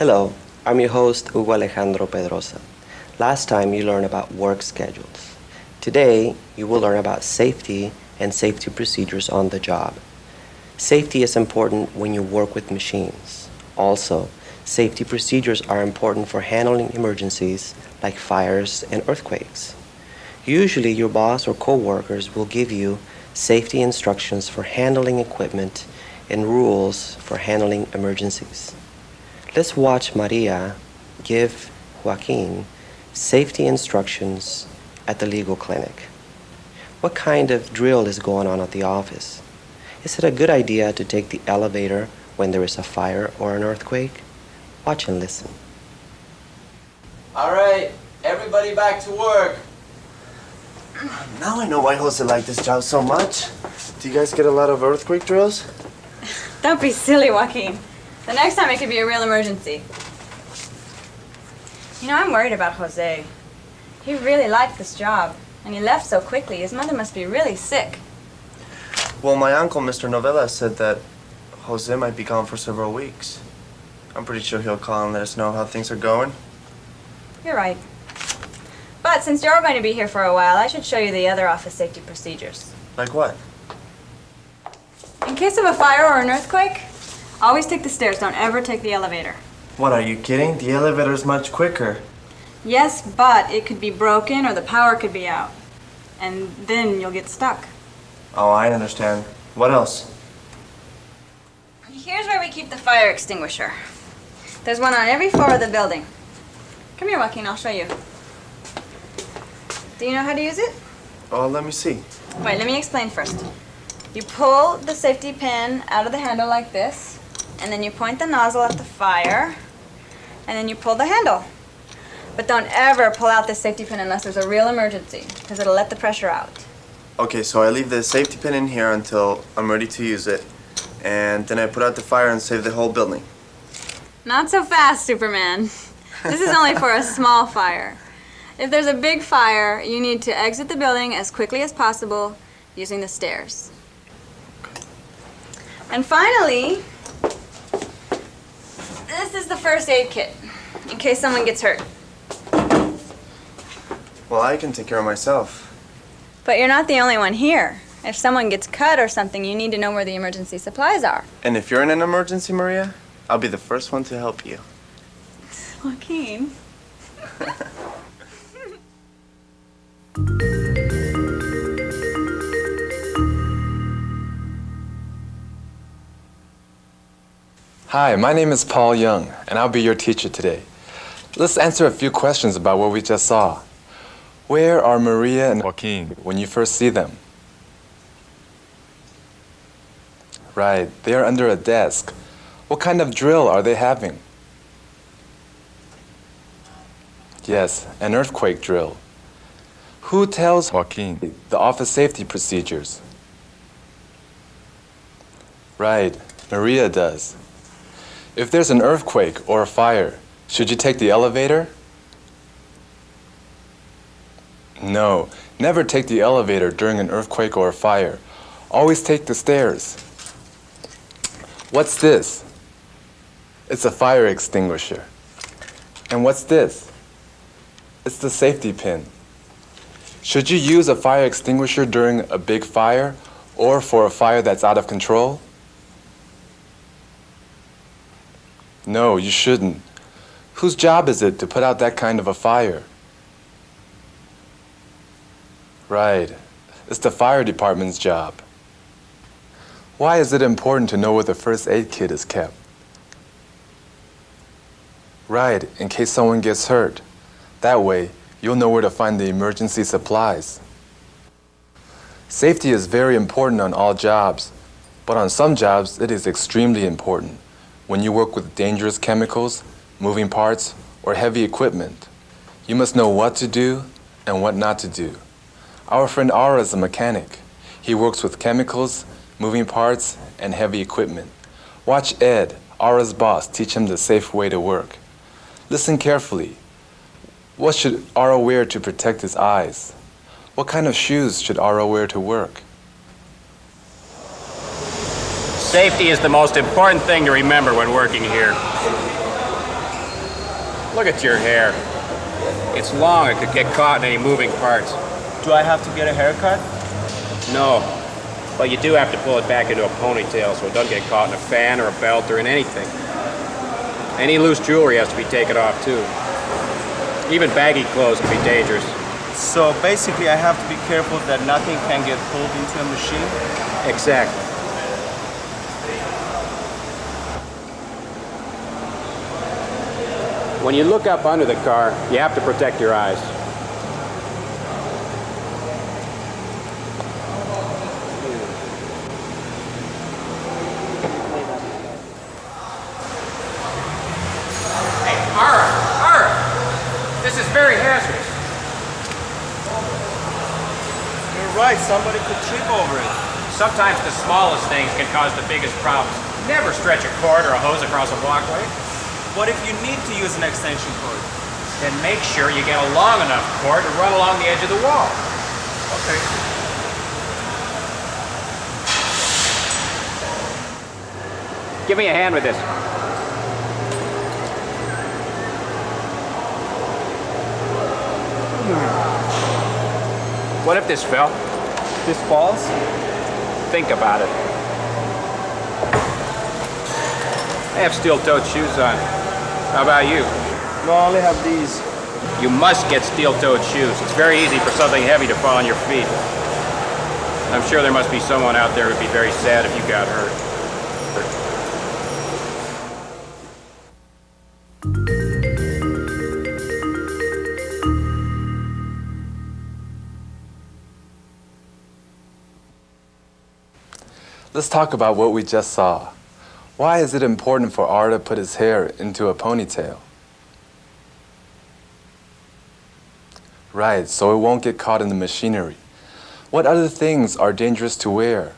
Hello, I'm your host, Hugo Alejandro Pedrosa. Last time you learned about work schedules. Today, you will learn about safety and safety procedures on the job. Safety is important when you work with machines. Also, safety procedures are important for handling emergencies like fires and earthquakes. Usually, your boss or coworkers will give you safety instructions for handling equipment and rules for handling emergencies. Let's watch Maria give Joaquin safety instructions at the legal clinic. What kind of drill is going on at the office? Is it a good idea to take the elevator when there is a fire or an earthquake? Watch and listen. All right, everybody back to work. Now I know why Jose liked this job so much. Do you guys get a lot of earthquake drills? Don't be silly, Joaquin. The next time it could be a real emergency. You know, I'm worried about Jose. He really liked this job, and he left so quickly. His mother must be really sick. Well, my uncle, Mr. Novella, said that Jose might be gone for several weeks. I'm pretty sure he'll call and let us know how things are going. You're right. But since you're going to be here for a while, I should show you the other office safety procedures. Like what? In case of a fire or an earthquake, always take the stairs. Don't ever take the elevator. What, are you kidding? The elevator's much quicker. Yes, but it could be broken or the power could be out. And then you'll get stuck. Oh, I understand. What else? Here's where we keep the fire extinguisher. There's one on every floor of the building. Come here, Joaquin, I'll show you. Do you know how to use it? Oh, let me see. Wait, let me explain first. You pull the safety pin out of the handle like this, and then you point the nozzle at the fire, and then you pull the handle. But don't ever pull out this safety pin unless there's a real emergency, because it'll let the pressure out. Okay, so I leave the safety pin in here until I'm ready to use it, and then I put out the fire and save the whole building. Not so fast, Superman. This is only for a small fire. If there's a big fire, you need to exit the building as quickly as possible using the stairs. And finally, this is the first aid kit, in case someone gets hurt. Well, I can take care of myself. But you're not the only one here. If someone gets cut or something, you need to know where the emergency supplies are. And if you're in an emergency, Maria, I'll be the first one to help you. Joaquin. Hi, my name is Paul Young, and I'll be your teacher today. Let's answer a few questions about what we just saw. Where are Maria and Joaquin when you first see them? Right, they are under a desk. What kind of drill are they having? Yes, an earthquake drill. Who tells Joaquin the office safety procedures? Right, Maria does. If there's an earthquake or a fire, should you take the elevator? No, never take the elevator during an earthquake or a fire. Always take the stairs. What's this? It's a fire extinguisher. And what's this? It's the safety pin. Should you use a fire extinguisher during a big fire or for a fire that's out of control? No, you shouldn't. Whose job is it to put out that kind of a fire? Right, it's the fire department's job. Why is it important to know where the first aid kit is kept? Right, in case someone gets hurt. That way, you'll know where to find the emergency supplies. Safety is very important on all jobs, but on some jobs it is extremely important. When you work with dangerous chemicals, moving parts, or heavy equipment, you must know what to do and what not to do. Our friend Ara is a mechanic. He works with chemicals, moving parts, and heavy equipment. Watch Ed, Ara's boss, teach him the safe way to work. Listen carefully. What should Ara wear to protect his eyes? What kind of shoes should Ara wear to work? Safety is the most important thing to remember when working here. Look at your hair. It's long, it could get caught in any moving parts. Do I have to get a haircut? No, but you do have to pull it back into a ponytail so it doesn't get caught in a fan or a belt or in anything. Any loose jewelry has to be taken off too. Even baggy clothes can be dangerous. So basically I have to be careful that nothing can get pulled into a machine? Exactly. When you look up under the car, you have to protect your eyes. Hey, Ara! This is very hazardous. You're right, somebody could trip over it. Sometimes the smallest things can cause the biggest problems. Never stretch a cord or a hose across a walkway. What if you need to use an extension cord? Then make sure you get a long enough cord to run along the edge of the wall. Okay. Give me a hand with this. What if this fell? This falls? Think about it. I have steel-toed shoes on. How about you? No, I only have these. You must get steel-toed shoes. It's very easy for something heavy to fall on your feet. I'm sure there must be someone out there who'd be very sad if you got hurt. Let's talk about what we just saw. Why is it important for Ara to put his hair into a ponytail? Right, so it won't get caught in the machinery. What other things are dangerous to wear?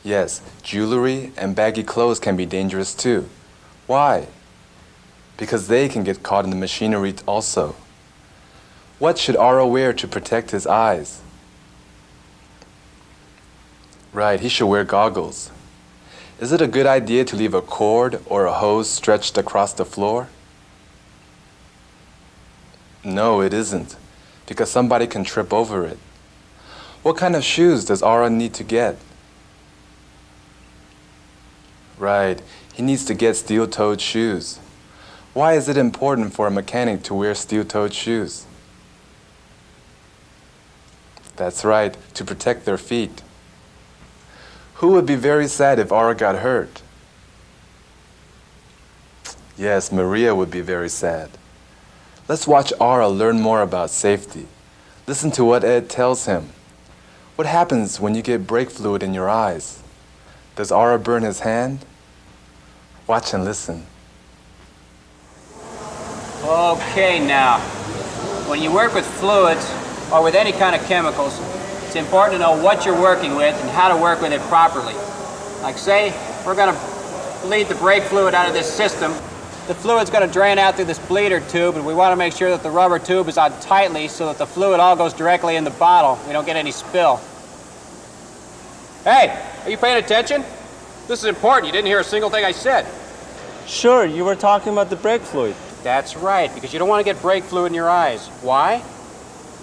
Yes, jewelry and baggy clothes can be dangerous too. Why? Because they can get caught in the machinery also. What should Ara wear to protect his eyes? Right, he should wear goggles. Is it a good idea to leave a cord or a hose stretched across the floor? No, it isn't, because somebody can trip over it. What kind of shoes does Ara need to get? Right, he needs to get steel-toed shoes. Why is it important for a mechanic to wear steel-toed shoes? That's right, to protect their feet. Who would be very sad if Ara got hurt? Yes, Maria would be very sad. Let's watch Ara learn more about safety. Listen to what Ed tells him. What happens when you get brake fluid in your eyes? Does Ara burn his hand? Watch and listen. Okay, now, when you work with fluids or with any kind of chemicals, it's important to know what you're working with and how to work with it properly. Like say, we're going to bleed the brake fluid out of this system. The fluid's going to drain out through this bleeder tube, and we want to make sure that the rubber tube is on tightly so that the fluid all goes directly in the bottle. We don't get any spill. Hey, are you paying attention? This is important. You didn't hear a single thing I said. Sure, you were talking about the brake fluid. That's right, because you don't want to get brake fluid in your eyes. Why?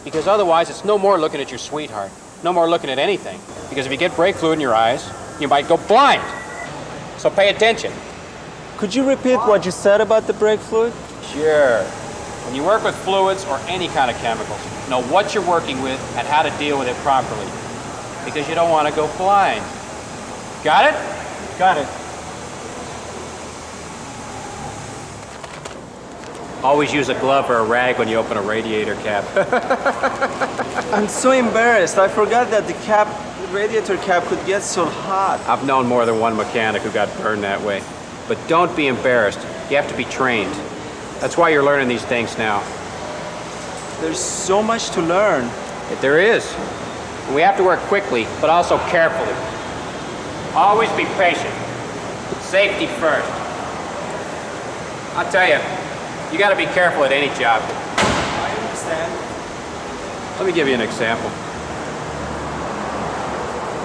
Because otherwise it's no more looking at your sweetheart. No more looking at anything. Because if you get brake fluid in your eyes, you might go blind. So pay attention. Could you repeat what you said about the brake fluid? Sure. When you work with fluids or any kind of chemicals, know what you're working with and how to deal with it properly. Because you don't want to go blind. Got it? Got it. Always use a glove or a rag when you open a radiator cap. I'm so embarrassed. I forgot that the radiator cap could get so hot. I've known more than one mechanic who got burned that way. But don't be embarrassed. You have to be trained. That's why you're learning these things now. There's so much to learn. There is. And we have to work quickly, but also carefully. Always be patient. Safety first. I'll tell you, you got to be careful at any job. I understand. Let me give you an example.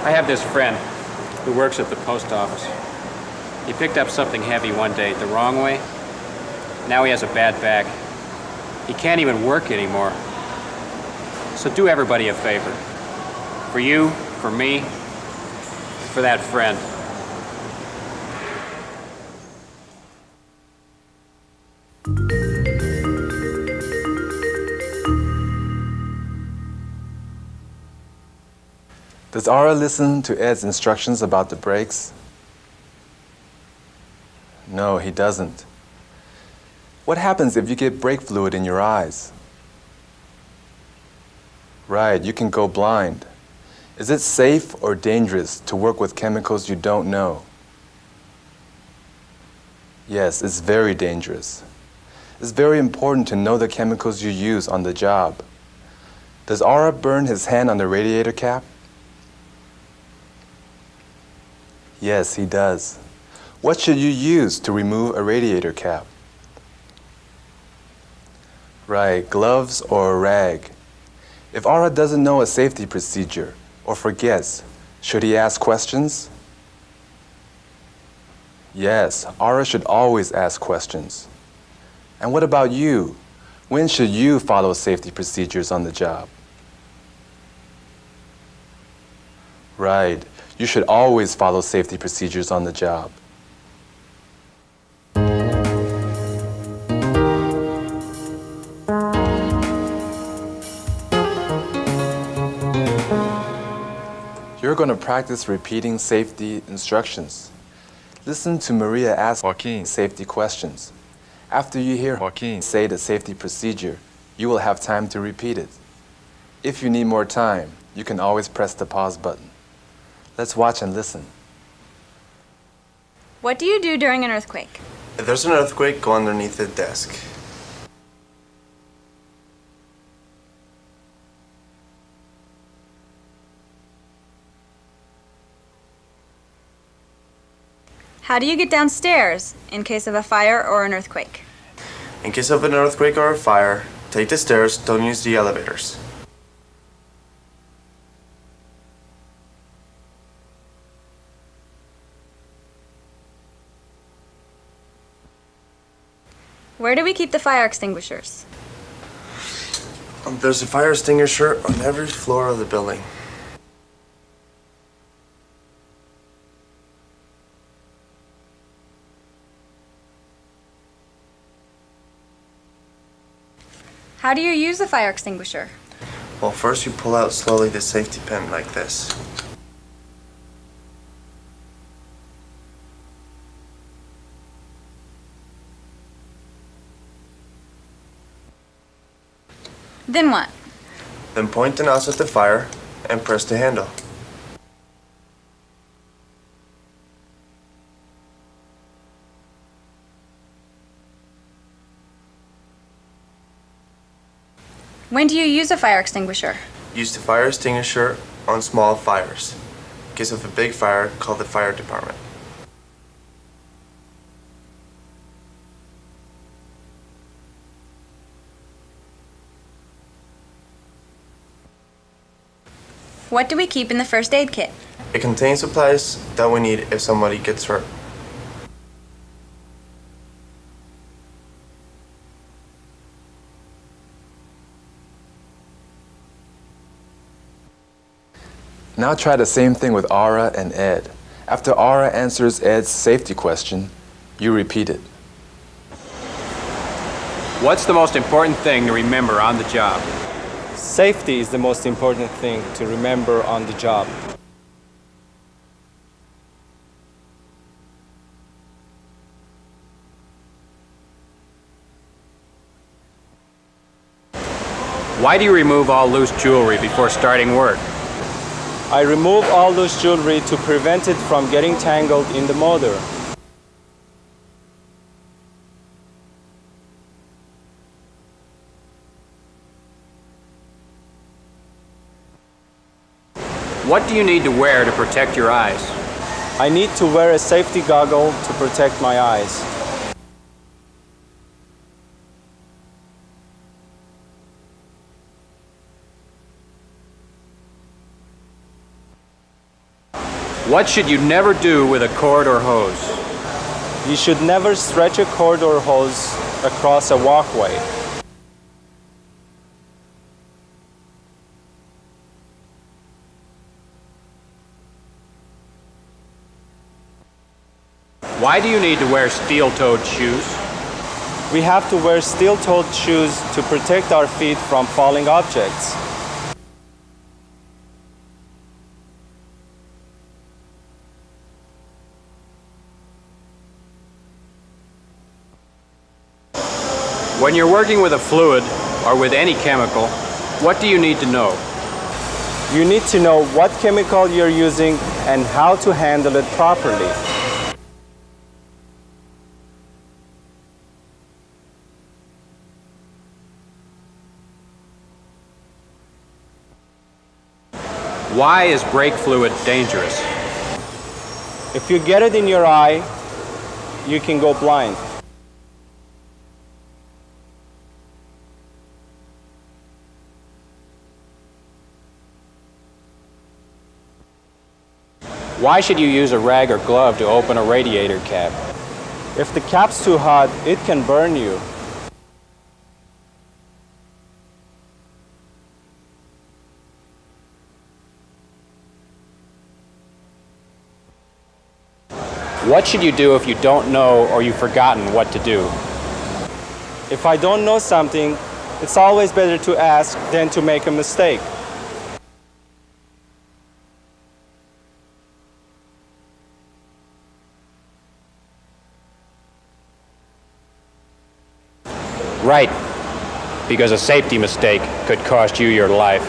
I have this friend who works at the post office. He picked up something heavy one day the wrong way. Now he has a bad back. He can't even work anymore. So do everybody a favor. For you, for me, for that friend. Does Ara listen to Ed's instructions about the brakes? No, he doesn't. What happens if you get brake fluid in your eyes? Right, you can go blind. Is it safe or dangerous to work with chemicals you don't know? Yes, it's very dangerous. It's very important to know the chemicals you use on the job. Does Ara burn his hand on the radiator cap? Yes, he does. What should you use to remove a radiator cap? Right, gloves or a rag. If Ara doesn't know a safety procedure or forgets, should he ask questions? Yes, Ara should always ask questions. And what about you? When should you follow safety procedures on the job? Right, you should always follow safety procedures on the job. You're going to practice repeating safety instructions. Listen to Maria ask Joaquin safety questions. After you hear Joaquin say the safety procedure, you will have time to repeat it. If you need more time, you can always press the pause button. Let's watch and listen. What do you do during an earthquake? If there's an earthquake, go underneath the desk. How do you get downstairs in case of a fire or an earthquake? In case of an earthquake or a fire, take the stairs, don't use the elevators. Where do we keep the fire extinguishers? There's a fire extinguisher on every floor of the building. How do you use a fire extinguisher? Well, first you pull out slowly the safety pin like this. Then what? Then point the nozzle at the fire and press the handle. When do you use a fire extinguisher? Use the fire extinguisher on small fires. In case of a big fire, call the fire department. What do we keep in the first aid kit? It contains supplies that we need if somebody gets hurt. Now try the same thing with Ara and Ed. After Ara answers Ed's safety question, you repeat it. What's the most important thing to remember on the job? Safety is the most important thing to remember on the job. Why do you remove all loose jewelry before starting work? I remove all loose jewelry to prevent it from getting tangled in the motor. What do you need to wear to protect your eyes? I need to wear a safety goggle to protect my eyes. What should you never do with a cord or hose? You should never stretch a cord or hose across a walkway. Why do you need to wear steel-toed shoes? We have to wear steel-toed shoes to protect our feet from falling objects. When you're working with a fluid or with any chemical, what do you need to know? You need to know what chemical you're using and how to handle it properly. Why is brake fluid dangerous? If you get it in your eye, you can go blind. Why should you use a rag or glove to open a radiator cap? If the cap's too hot, it can burn you. What should you do if you don't know or you've forgotten what to do? If I don't know something, it's always better to ask than to make a mistake. Right, because a safety mistake could cost you your life.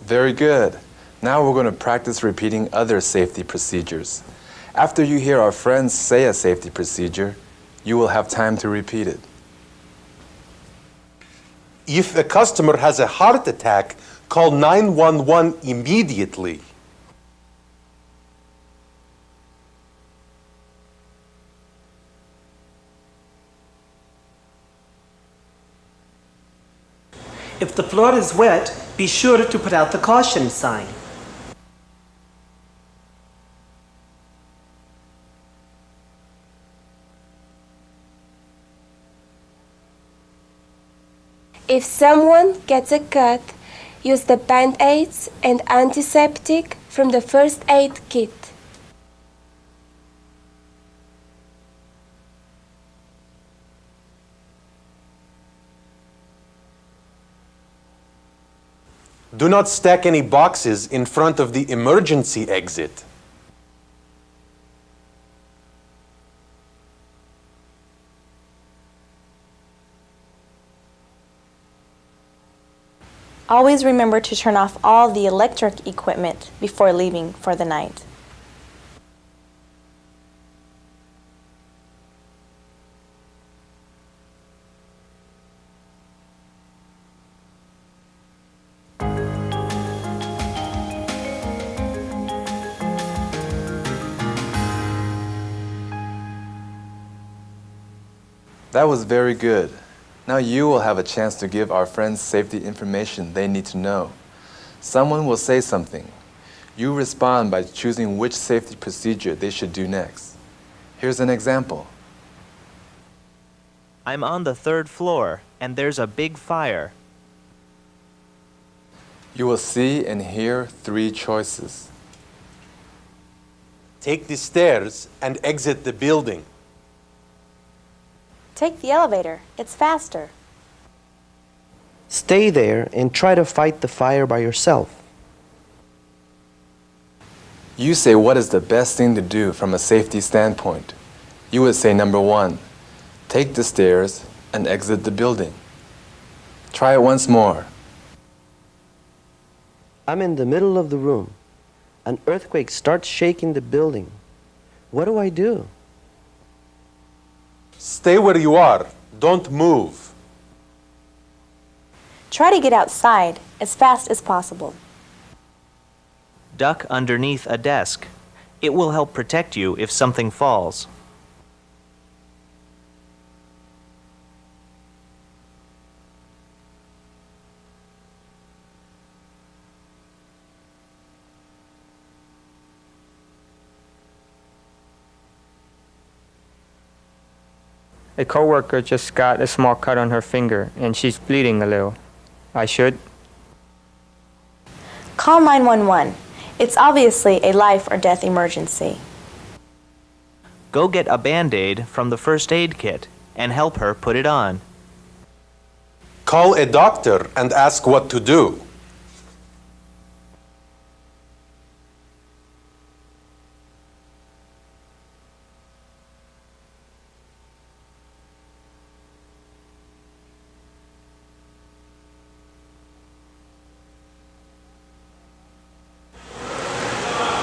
Very good. Now we're going to practice repeating other safety procedures. After you hear our friends say a safety procedure, you will have time to repeat it. If a customer has a heart attack, call 911 immediately. If the floor is wet, be sure to put out the caution sign. If someone gets a cut, use the band-aids and antiseptic from the first aid kit. Do not stack any boxes in front of the emergency exit. Always remember to turn off all the electric equipment before leaving for the night. That was very good. Now you will have a chance to give our friends safety information they need to know. Someone will say something. You respond by choosing which safety procedure they should do next. Here's an example. I'm on the 3rd floor, and there's a big fire. You will see and hear 3 choices. Take the stairs and exit the building. Take the elevator. It's faster. Stay there and try to fight the fire by yourself. You say what is the best thing to do from a safety standpoint. You would say number 1, take the stairs and exit the building. Try it once more. I'm in the middle of the room. An earthquake starts shaking the building. What do I do? Stay where you are. Don't move. Try to get outside as fast as possible. Duck underneath a desk. It will help protect you if something falls. A coworker just got a small cut on her finger and she's bleeding a little. I should? Call 911. It's obviously a life or death emergency. Go get a Band-Aid from the first aid kit and help her put it on. Call a doctor and ask what to do.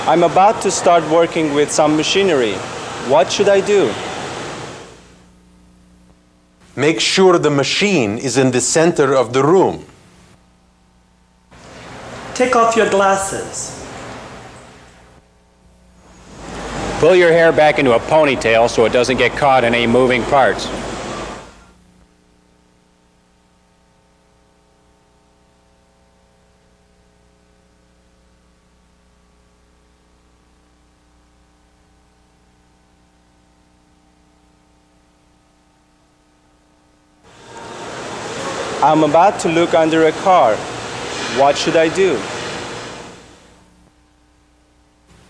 I'm about to start working with some machinery. What should I do? Make sure the machine is in the center of the room. Take off your glasses. Pull your hair back into a ponytail so it doesn't get caught in any moving parts. I'm about to look under a car. What should I do?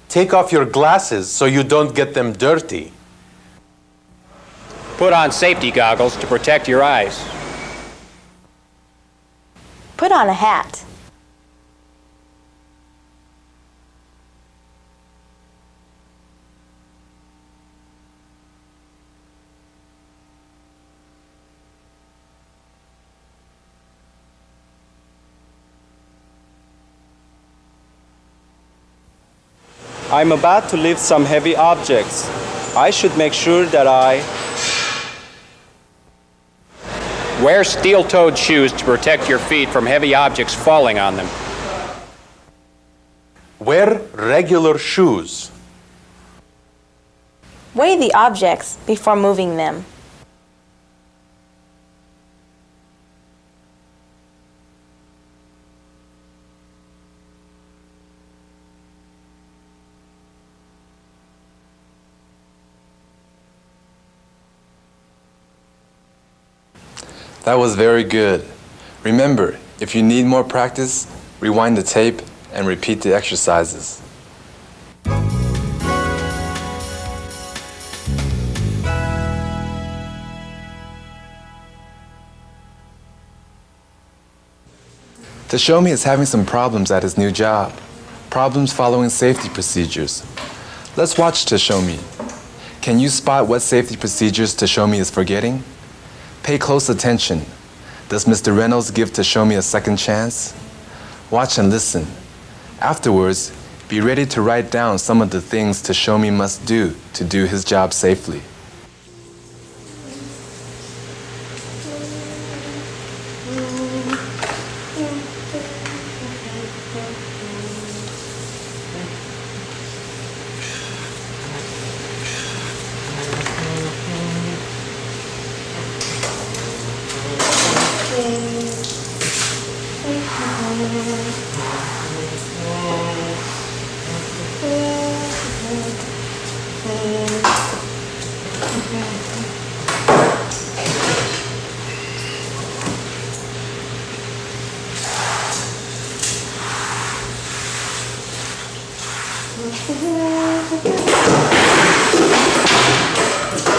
Take off your glasses so you don't get them dirty. Put on safety goggles to protect your eyes. Put on a hat. I'm about to lift some heavy objects. I should make sure that I wear steel-toed shoes to protect your feet from heavy objects falling on them. Wear regular shoes. Weigh the objects before moving them. That was very good. Remember, if you need more practice, rewind the tape and repeat the exercises. Tashomi is having some problems at his new job. Problems following safety procedures. Let's watch Tashomi. Can you spot what safety procedures Tashomi is forgetting? Pay close attention. Does Mr. Reynolds give Tashomi a second chance? Watch and listen. Afterwards, be ready to write down some of the things Tashomi must do to do his job safely.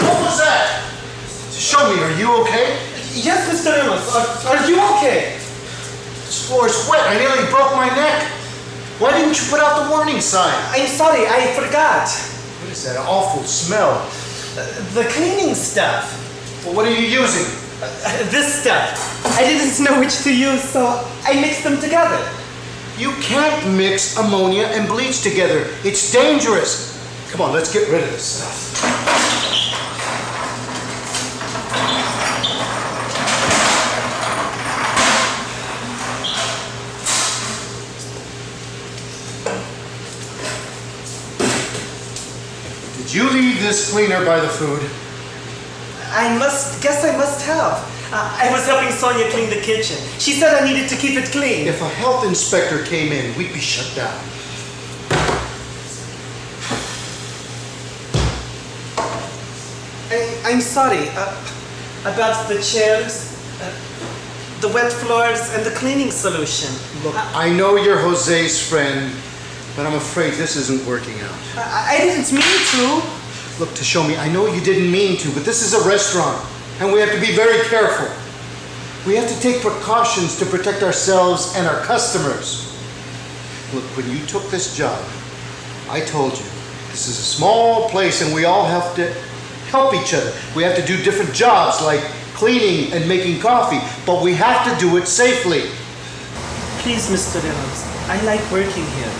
What was that? Show me, are you okay? Yes, Mr. Reynolds. Are you okay? This floor is wet. I nearly broke my neck. Why didn't you put out the warning sign? I'm sorry, I forgot. What is that awful smell? The cleaning stuff. Well, what are you using? This stuff. I didn't know which to use, so I mixed them together. You can't mix ammonia and bleach together. It's dangerous. Come on, let's get rid of this stuff. Did you leave this cleaner by the food? I must have. I was helping Sonia clean the kitchen. She said I needed to keep it clean. If a health inspector came in, we'd be shut down. I'm sorry. about the chairs, the wet floors, and the cleaning solution. Look, I know you're Jose's friend, but I'm afraid this isn't working out. I didn't mean to. Look, to show me, I know you didn't mean to, but this is a restaurant, and we have to be very careful. We have to take precautions to protect ourselves and our customers. Look, when you took this job, I told you, this is a small place and we all have to help each other. We have to do different jobs like cleaning and making coffee, but we have to do it safely. Please, Mr. Reynolds, I like working here.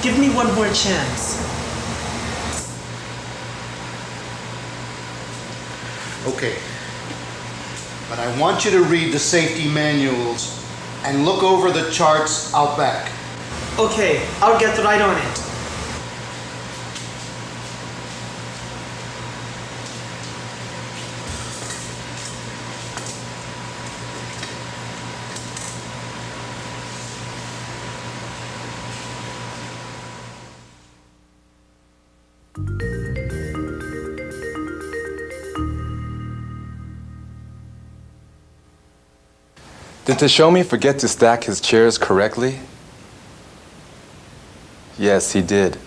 Give me one more chance. Okay. But I want you to read the safety manuals and look over the charts out back. Okay, I'll get right on it. Did Tashomi forget to stack his chairs correctly? Yes, he did.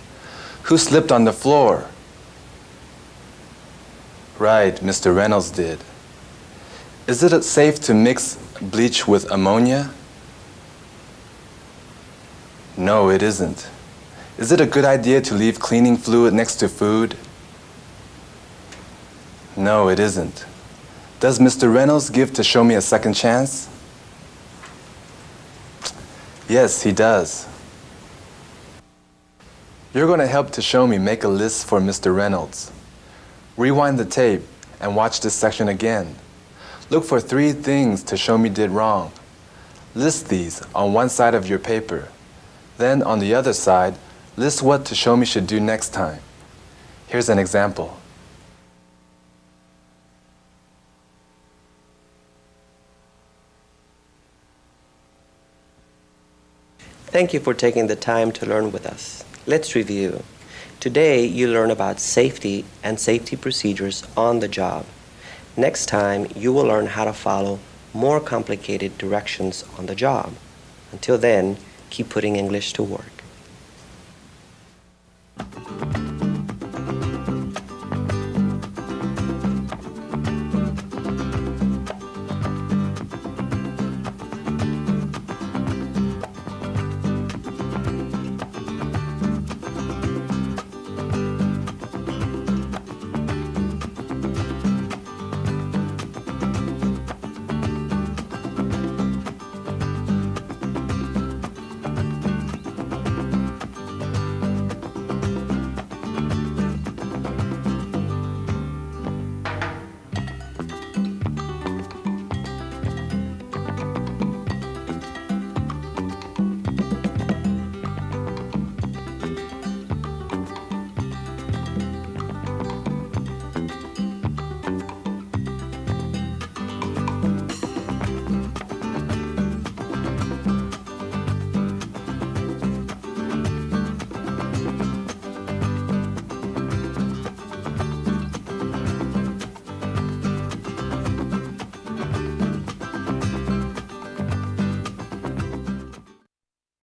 Who slipped on the floor? Right, Mr. Reynolds did. Is it safe to mix bleach with ammonia? No, it isn't. Is it a good idea to leave cleaning fluid next to food? No, it isn't. Does Mr. Reynolds give Tashomi a second chance? Yes, he does. You're going to help Tashomi make a list for Mr. Reynolds. Rewind the tape and watch this section again. Look for 3 things Tashomi did wrong. List these on one side of your paper. Then on the other side, list what Tashomi should do next time. Here's an example. Thank you for taking the time to learn with us. Let's review. Today, you learn about safety and safety procedures on the job. Next time, you will learn how to follow more complicated directions on the job. Until then, keep putting English to work.